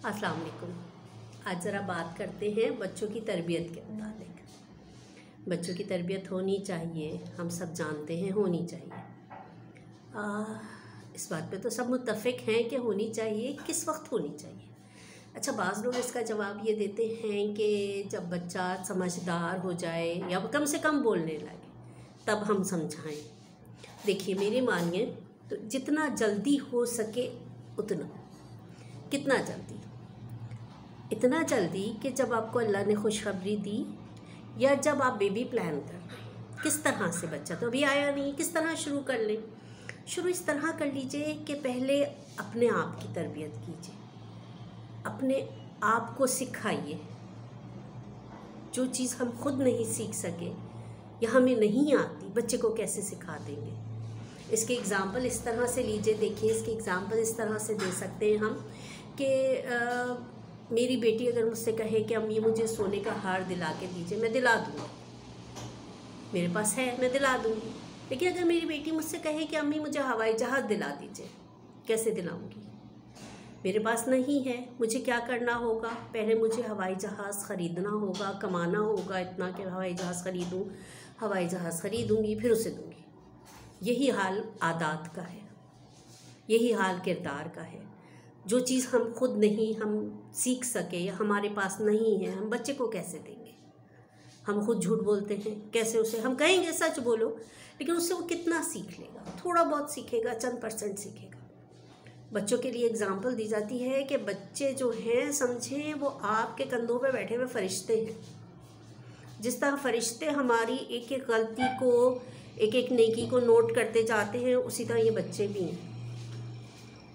अस्सलाम वालेकुम। आज ज़रा बात करते हैं बच्चों की तरबियत के मुताबिक। बच्चों की तरबियत होनी चाहिए, हम सब जानते हैं होनी चाहिए। इस बात पे तो सब मुत्तफ़िक हैं कि होनी चाहिए। किस वक्त होनी चाहिए? अच्छा, बाज़ लोग इसका जवाब ये देते हैं कि जब बच्चा समझदार हो जाए या कम से कम बोलने लगे तब हम समझाएं। देखिए, मेरी मानिए तो जितना जल्दी हो सके उतना। कितना जल्दी? इतना जल्दी कि जब आपको अल्लाह ने खुशखबरी दी या जब आप बेबी प्लान कर रहे हैं। किस तरह से? बच्चा तो अभी आया नहीं, किस तरह शुरू कर लें? शुरू इस तरह कर लीजिए कि पहले अपने आप की तरबियत कीजिए, अपने आप को सिखाइए। जो चीज़ हम खुद नहीं सीख सके या हमें नहीं आती, बच्चे को कैसे सिखा देंगे? इसके एग्ज़ाम्पल इस तरह से लीजिए। देखिए, इसके एग्ज़ाम्पल इस तरह से दे सकते हैं हम कि मेरी बेटी अगर मुझसे कहे कि अम्मी मुझे सोने का हार दिला के दीजिए, मैं दिला दूँगी। मेरे पास है, मैं दिला दूँगी। लेकिन अगर मेरी बेटी मुझसे कहे कि अम्मी मुझे हवाई जहाज़ दिला दीजिए, कैसे दिलाऊँगी? मेरे पास नहीं है, मुझे क्या करना होगा? पहले मुझे हवाई जहाज़ ख़रीदना होगा, कमाना होगा इतना कि हवाई जहाज़ ख़रीदूँ। हवाई जहाज़ ख़रीदूँगी, फिर उसे दूँगी। यही हाल आदात का है, यही हाल किरदार का है। जो चीज़ हम खुद नहीं हम सीख सके या हमारे पास नहीं है, हम बच्चे को कैसे देंगे? हम खुद झूठ बोलते हैं, कैसे उसे हम कहेंगे सच बोलो, लेकिन उससे वो कितना सीख लेगा? थोड़ा बहुत सीखेगा, चंद % सीखेगा। बच्चों के लिए एग्जाम्पल दी जाती है कि बच्चे जो हैं, समझें वो आपके कंधों पे बैठे हुए फरिश्ते हैं। जिस तरह फरिश्ते हमारी एक एक गलती को, एक एक नेकी को नोट करते जाते हैं, उसी तरह ये बच्चे भी हैं।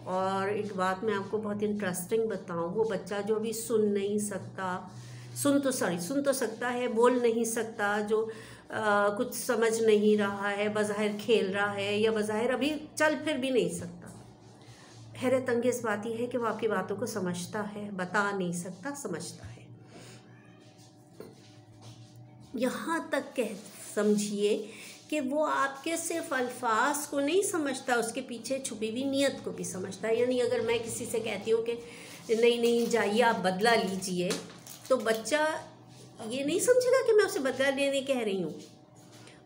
और एक बात मैं आपको बहुत इंटरेस्टिंग बताऊं, वो बच्चा जो भी सुन नहीं सकता, सुन तो सकता है, बोल नहीं सकता, जो कुछ समझ नहीं रहा है, बज़ाहिर खेल रहा है या बज़ाहिर अभी चल फिर भी नहीं सकता। हैरत अंगेज़ बात यह है कि वो आपकी बातों को समझता है, बता नहीं सकता, समझता है। यहाँ तक कह समझिए कि वो आपके सिर्फ अल्फाज को नहीं समझता, उसके पीछे छुपी हुई नीयत को भी समझता है। यानी अगर मैं किसी से कहती हूँ कि नहीं जाइए आप बदला लीजिए, तो बच्चा ये नहीं समझेगा कि मैं उसे बदला लेने कह रही हूँ।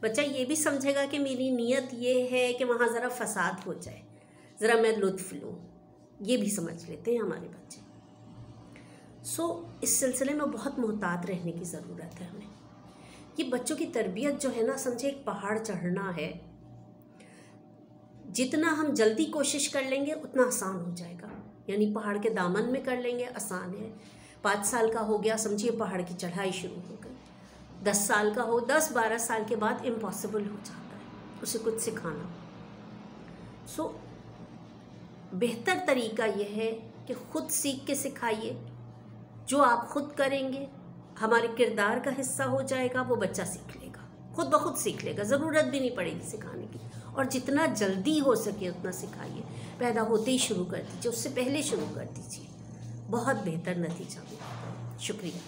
बच्चा ये भी समझेगा कि मेरी नीयत ये है कि वहाँ ज़रा फसाद हो जाए, ज़रा मैं लुत्फ़ लूँ। ये भी समझ लेते हैं हमारे बच्चे। इस सिलसिले में बहुत मोहतात रहने की ज़रूरत है हमें। ये बच्चों की तरबियत जो है ना, समझे एक पहाड़ चढ़ना है। जितना हम जल्दी कोशिश कर लेंगे उतना आसान हो जाएगा। यानी पहाड़ के दामन में कर लेंगे, आसान है। 5 साल का हो गया, समझिए पहाड़ की चढ़ाई शुरू हो गई। 10 साल का हो, 10-12 साल के बाद इम्पॉसिबल हो जाता है उसे कुछ सिखाना। बेहतर तरीका यह है कि ख़ुद सीख के सिखाइए। जो आप ख़ुद करेंगे हमारे किरदार का हिस्सा हो जाएगा, वो बच्चा सीख लेगा, खुद ब खुद सीख लेगा, ज़रूरत भी नहीं पड़ेगी सिखाने की। और जितना जल्दी हो सके उतना सिखाइए। पैदा होते ही शुरू कर दीजिए, उससे पहले शुरू कर दीजिए, बहुत बेहतर नतीजा मिलेगा। शुक्रिया।